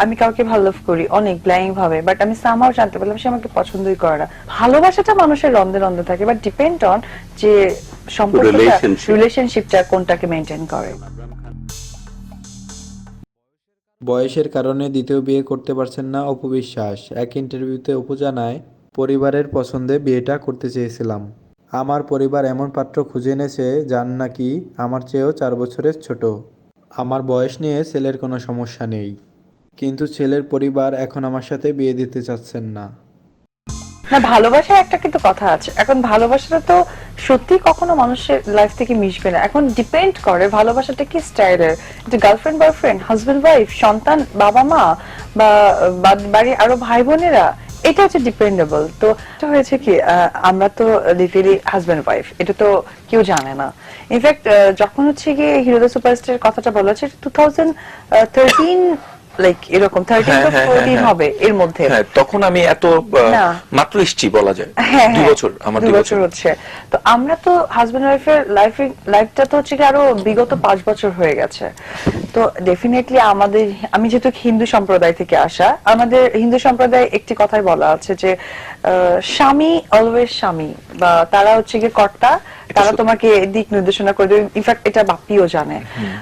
আমি কাউকে ভালো লাভ করি অনেক ব্লাইন্ড ভাবে, বাট আমি সামহাও জানতে পারলাম সে আমাকে পছন্দই করে না। ভালোবাসাটা মানুষের রন্ধে রন্ধে থাকে, বাট ডিপেন্ড অন যে সম্পর্কটা, রিলেশনশিপটা কোনটাকে মেইনটেইন করে। বয়সের কারণে দ্বিতীয় বিয়ে করতে পারছেন না অপু বিশ্বাস। এক ইন্টারভিউতে অপু জানায়, পরিবারের পছন্দে বিয়েটা করতে চেয়েছিলাম। আমার পরিবার এমন পাত্র খুঁজে এনেছে যার নাকি আমার চেয়েও 4 বছরের ছোট। আমার বয়স নিয়ে ছেলের কোনো সমস্যা নেই, কিন্তু ছেলের পরিবার এখন আমার সাথে বিয়ে দিতে চাচ্ছেন না। না, ভালোবাসার একটা কিন্তু কথা আছে। এখন ভালোবাসাটা তো সত্যি কখনো মানুষের লাইফ থেকে মিশবে না। এখন ডিপেন্ড করে ভালোবাসাটা কি স্টাইলের, যে গার্লফ্রেন্ড বয়ফ্রেন্ড, হাজবেন্ড ওয়াইফ, সন্তান, বাবা মা, বা বাড়ির আরো ভাই বোনেরা, এটা হচ্ছে ডিপেন্ডেবল। তো হয়েছে কি, আমরা তো লিটারালি হাজবেন্ড ওয়াইফ, এটা তো কেউ জানে না। ইনফ্যাক্ট যখন হচ্ছে গিয়ে হিরো দ্য সুপারস্টার কথাটা বলা হচ্ছে 2013, লাইক এরকম 13 to 14 হবে এর মধ্যে। তখন আমি এত মাত্র এসেছি বলা যায়, 2 বছর, আমার 2 বছর হচ্ছে। তো আমরা তো হাজবেন্ড ওয়াইফের লাইফটা তো হচ্ছে কি আরো বিগত 5 বছর হয়ে গেছে। তো ডেফিনেটলি আমাদের, আমি যেহেতু হিন্দু সম্প্রদায় থেকে আসা, আমাদের হিন্দু সম্প্রদায়ে একটি কথাই বলা আছে যে স্বামী অলওয়েজ স্বামী, বা তারা হচ্ছে গিয়ে কর্তা, তারা তোমাকে দিক নির্দেশনা করে দেবে। ইনফ্যাক্ট এটা বাপিও জানে।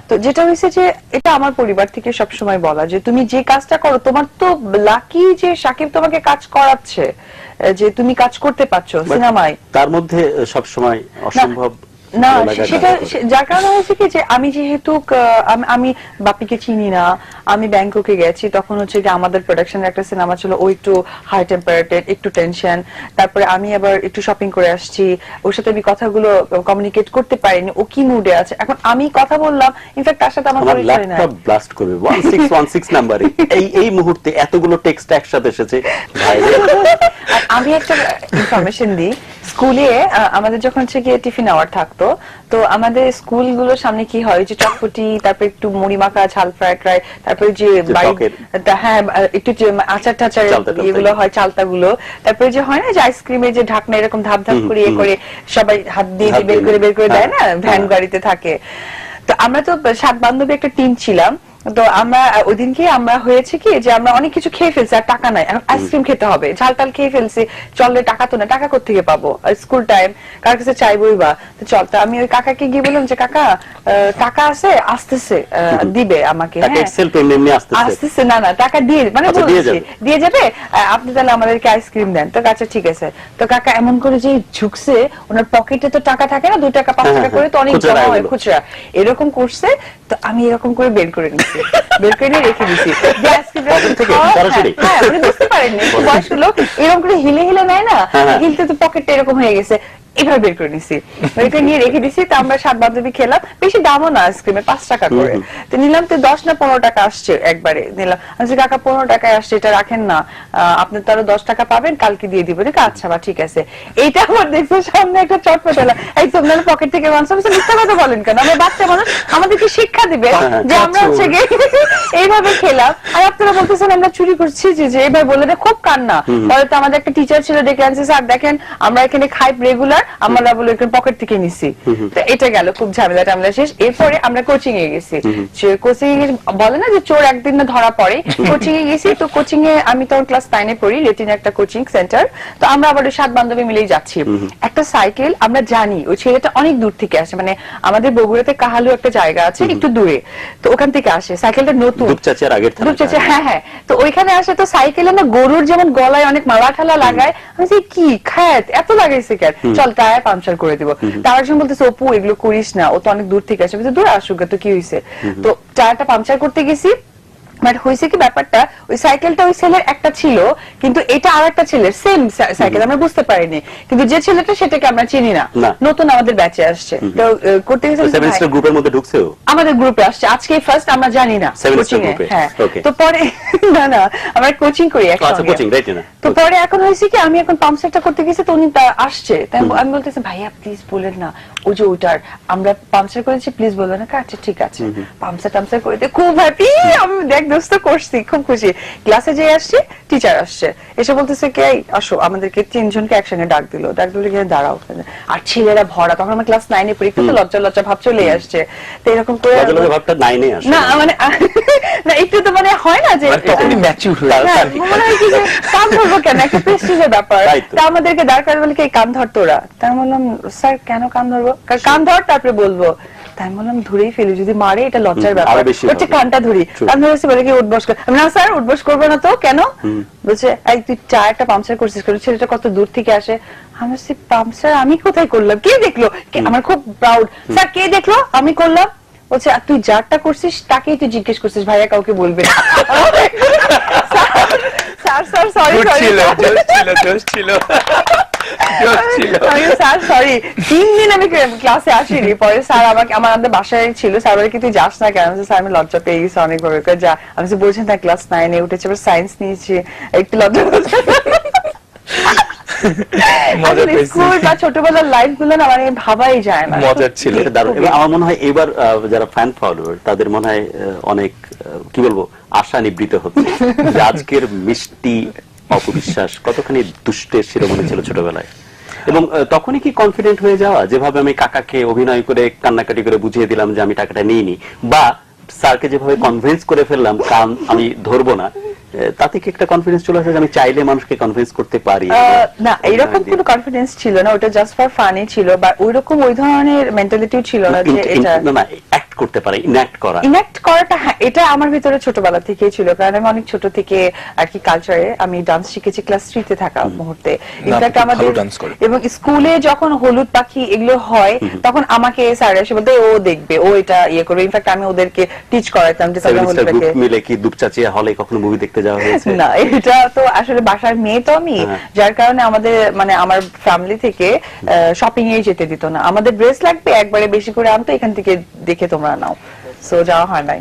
তো যেটা হয়েছে যে এটা আমার পরিবার থেকে সবসময় বলা যে তুমি যে কাজটা করো, তোমার তো লাকি যে সাকিব তোমাকে কাজ করাচ্ছে, যে তুমি কাজ করতে পারছো সিনেমায়, তার মধ্যে সবসময় অসম্ভব না, সেটা যার কারণে হয়েছে কি যে আমি যেহেতু আমি বাপিকে চিনি না, আমি ব্যাংককে গেছি, তখন হচ্ছে কি আমাদের প্রোডাকশনের একটা সিনেমা ছিল, ও একটু হাই টেম্পারেচার, একটু টেনশন, তারপরে আমি আবার একটু শপিং করে আসছি, ওর সাথে আমি কথাগুলো কমিউনিকেট করতে পারিনি, ও কি মুডে আছে। এখন আমি কথা বললাম, ইনফ্যাক্ট তার সাথে আমার পরিচয় নাই, ল্যাপটপ ব্লাস্ট করবে 1616 নাম্বারে এই মুহূর্তে এতগুলো টেক্সট একসাথে এসেছে। আমি একটা ইনফরমেশন দিই, স্কুলে আমাদের যখন হচ্ছে গিয়ে টিফিন আওয়ার থাকতো, তো আমাদের স্কুলগুলোর সামনে কি হয় যে চটপটি, তারপর একটু মুড়ি মাখা, ঝাল ফ্রাইড রাইস, তারপরে যে হ্যাঁ একটু আচার টাচার এগুলো হয়, চালতাগুলো, তারপরে যে হয় না যে আইসক্রিমের যে ঢাকনা এরকম ধাপ ধাপ করে ইয়ে করে সবাই হাত দিয়ে বের করে দেয় না, ভ্যান গাড়িতে থাকে। তো আমরা তো 7 বান্ধবী একটা টিম ছিলাম। তো আমরা ওইদিনকে আমরা হয়েছে কি যে আমরা অনেক কিছু খেয়ে ফেলছি, আর টাকা নাই, আইসক্রিম খেতে হবে, ঝাল টাল খেয়ে ফেলছি, চলে টাকা তো না, টাকা কোত্থেকে পাবো, স্কুল টাইম, কার কাছে চাইবই বা। তো চল, তো আমি ওই কাকাকে গিয়ে বললাম যে কাকা টাকা আছে, আসতেছে, দিবে আমাকে, আসতেছে, না না টাকা দিয়ে, মানে দিয়ে যাবে, আপনি তাহলে আমাদেরকে আইসক্রিম দেন। তো আচ্ছা ঠিক আছে। তো কাকা এমন করে যে ঝুঁকছে, ওনার পকেটে তো টাকা থাকে না, 2 টাকা 5 টাকা করে তো অনেক জমা হয় খুচরা, এরকম করছে। তো আমি এরকম করে বের করে নিচ্ছি, বের করে নিয়ে রেখে দিচ্ছি, বুঝতে পারেননি বয়স্ক লোক এরকম করে হিলে হিলে নেয় না, হিলতে তো পকেটটা এরকম হয়ে গেছে, এভাবে বের করে নিছি, বের করে নিয়ে রেখে দিছি। তো আমরা 7 বান্ধবী খেলাম, বেশি দামও না আইসক্রিমের, 5 টাকা করে। তো নিলাম, তো 10 না 15 টাকা আসছে একবারে নিলাম। আমি কাকা 15 টাকায় আসছে, এটা রাখেন না, আপনি তো আরো 10 টাকা পাবেন, কালকে দিয়ে দিব। আচ্ছা বা ঠিক আছে। এইটা আমার দেখছো সামনে একটা চটপটেলা একদম পকেট থেকে মিথ্যা কথা বলেন কেন? আমরা বাচ্চা মানুষ, আমাদেরকে শিক্ষা দিবে যে আমরা হচ্ছে এইভাবে খেলাম, আর আপনারা বলতেছেন আমরা চুরি করছি, যে এইভাবে বলে খুব কান্না। পরে তো আমাদের একটা টিচার ছিল, ডেকে আনছে, স্যার দেখেন আমরা এখানে খাই রেগুলার, আমরা বলে পকেট থেকে নিছি। তো এটা গেল, খুব ঝামেলা টামেলা শেষ। এরপরে আমরা কোচিং এ গেছি, কোচিং এ বলে না যে চোর একদিন না ধরা পড়ে, কোচিং এ গেছি। তো কোচিং এ আমি তখন ক্লাস 9 এ পড়ি, লেটিন একটা কোচিং সেন্টার। তো আমরা আবার 7 বান্ধবী মিলেই যাচ্ছি। একটা সাইকেল, আমরা জানি ওই ছেলেটা অনেক দূর থেকে আসে, মানে আমাদের বগুড়াতে কাহালু একটা জায়গা আছে একটু দূরে, তো ওখান থেকে আসে, সাইকেলটা নতুন, হ্যাঁ হ্যাঁ। তো ওইখানে আসে, তো সাইকেলে না গরুর যেমন গলায় অনেক মালা ঠালা লাগায়, আমি যে কি খায় এত লাগাইছে কেন, চল টায়ার পাংচার করে দিব। তার সঙ্গে বলতেছে অপু এগুলো করিস না, ও তো অনেক দূর থেকে আসে। দূর আসুক, তো কি হয়েছে। তো টায়ারটা পাংচার করতে গেছি, বাট হয়েছে কি ব্যাপারটা, ওই সাইকেলটা ওই ছেলের একটা ছিল, কিন্তু এটা আর একটা ছেলের সেম সাইকেল, আমরা বুঝতে পারিনি। কিন্তু যে ছেলেটা সেটাকে আমরা চিনি না, নতুন আমাদের ব্যাচে আসছে। তো করতে গেছে গ্রুপের মধ্যে ঢুকছে, আমাদের গ্রুপে আসছে আজকে ফার্স্ট, আমরা জানি না কোচিং এ। হ্যাঁ, তো পরে না না আমরা কোচিং করি একসাথে। তো পরে এখন হয়েছে কি, আমি এখন পাম্প সেটটা করতে গেছি, তো উনি আসছে, তাই আমি বলতেছি ভাইয়া প্লিজ বলেন না, ওই যে ওইটার আমরা পাম্পচার করেছি, প্লিজ বলবেন না। আচ্ছা ঠিক আছে। পাম্পচার করে খুব হ্যাপি, আমি দেখ দোস্ত করছি, খুব খুশি। ক্লাসে যে আসছে, টিচার আসছে, এসে বলতেছে কে আসো, আমাদেরকে 3 জনকে একসঙ্গে ডাক দিল দাঁড়াও। আর ছেলেরা ভরা, তখন আমার ক্লাস 9 এ পড়ি, তো লজ্জা ভাব চলে আসছে। তো এরকম করে ভাবটা 9 এ আসে না, মানে না একটু তো মানে হয় না যে তখনই ম্যাচিউর হয়ে হ্যাঁ, মনে হয় কি যে কান ধরবো কেন, একটা প্রেস্টিজের ব্যাপার। তাই তো। তা আমাদেরকে দরকার বলে কি কান ধরতো ওরা, তাই আমি বললাম স্যার কেন কান ধরবো, কান ধর তারপরে বলবো। তাই আমি বললাম ধরেই ফেলি, যদি মারে এটা লজ্জার ব্যাপার, আরো বেশি হচ্ছে হবে। কানটা ধরি। True. কান ধরেছি বলে কি উঠবস কর, আমি, না স্যার উঠবস করবো না তো, কেন? বলছে এই তুই টায়ারটা পাংচার করছিস, কারণ ছেলেটা কত দূর থেকে আসে। আমি বলছি পাংচার আমি কোথায় করলাম, কে দেখলো? আমার খুব প্রাউড, স্যার কে দেখলো আমি করলাম? বলছে আর তুই যারটা করছিস তাকেই তুই জিজ্ঞেস করছিস, ভাইয়া কাউকে বলবে না। Sir sir sorry Good sorry ছিল, জোশ ছিল, জোশ ছিল, জোশ ছিল। স্যার সরি, 3 দিন আমি ক্লাসে আসিনি। পরে স্যার আমাকে, আমাদের বাসায় ছিল, স্যার বলে কি তুই যাস না কেন? স্যার আমি লজ্জা পেয়ে গেছি অনেকভাবে, যা। আমি বলছেন তার ক্লাস 9-এ উঠেছে, আবার সায়েন্স নিয়েছি, একটু লজ্জা মজা পেয়েছি। স্কুল বা ছোটবেলার লাইফ গুলো না মানে ভাবাই যায় না। মজার ছিল। এটা দারুণ। এবং আমার মনে হয় এবার যারা ফ্যান ফলোয়ার তাদের মনে হয় অনেক কি বলবো আশা নিবৃত হচ্ছে যে আজকের মিষ্টি অপবিশ্বাস কতখানি দুষ্টের শিরোমণি ছিল ছোটবেলায়। এবং তখনই কি কনফিডেন্ট হয়ে যাওয়া, যেভাবে আমি কাকাকে অভিনয় করে কান্নাকাটি করে বুঝিয়ে দিলাম যে আমি টাকাটা নিইনি, বা স্যারকে যেভাবে কনভিন্স করে ফেললাম কান আমি ধরবো না, তাতে কি একটা কনফিডেন্স চলে আসে যে আমি চাইলে মানুষকে কনভিন্স করতে পারি? না এরকম কোনো কনফিডেন্স ছিল না, ওটা জাস্ট ফর ফানি ছিল, বা ওইরকম ওই ধরনের মেন্টালিটিও ছিল না যে এটা না অ্যাক্ট করতে পারে, ইনঅ্যাক্ট করা। ইনঅ্যাক্ট করাটা, হ্যাঁ এটা আমার ভিতরে ছোটবেলা থেকেই ছিল, কারণ আমি অনেক ছোট থেকে আর কি কালচারে আমি ডান্স শিখেছি ক্লাস 3 তে থাকা মুহূর্তে। ইনফ্যাক্ট খুব আমাদের ভালো dance করে। এবং স্কুলে যখন হলুদ পাখি এগুলো হয় তখন আমাকে স্যার এসে বলতে ও দেখবে, ও এটা ইয়ে করবে। ইনফ্যাক্ট আমি ওদেরকে টিচ করাতাম যে তোমরা হলুদ পাখি মিলে কি দুপচাচিয়া হলে কখনো মুভি দেখতে যাওয়া হয়েছে? না, এটা তো আসলে বাসার মেয়ে তো আমি, যার কারণে আমাদের মানে আমার ফ্যামিলি থেকে শপিং এ যেতে দিত না। আমাদের ড্রেস লাগবে একবারে বেশি করে আনতো, এখান থেকে দেখে তোমরা নাও, সো যাওয়া হয় নাই।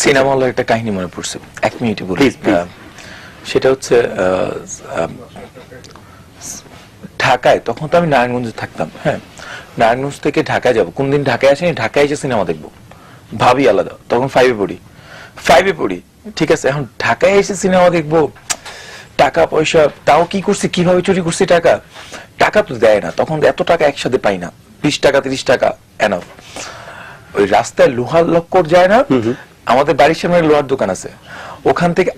সিনেমা হলের একটা কাহিনী মনে পড়ছে, 1 মিনিটে বলি। Please, please. সেটা হচ্ছে ঢাকায়, তখন তো আমি নারায়ণগঞ্জে থাকতাম। হ্যাঁ, নারায়ণগঞ্জ থেকে ঢাকায় যাবো, কোনদিন ঢাকায় আসেনি, ঢাকায় এসে সিনেমা দেখবো, ভাবি আলাদা। তখন 5-এ পড়ি, ঠিক আছে। এখন ঢাকায় এসে সিনেমা দেখবো, টাকা পয়সা তাও কি করছি, কিভাবে চুরি করছি টাকা তো দেয় না তখন, এত টাকা একসাথে পাই না, 20 টাকা 30 টাকা এনাফ। ওই রাস্তায় লোহার লক্কর যায় না, আমাদের বাড়ির সামনে লোহার দোকান আছে, ওখান থেকে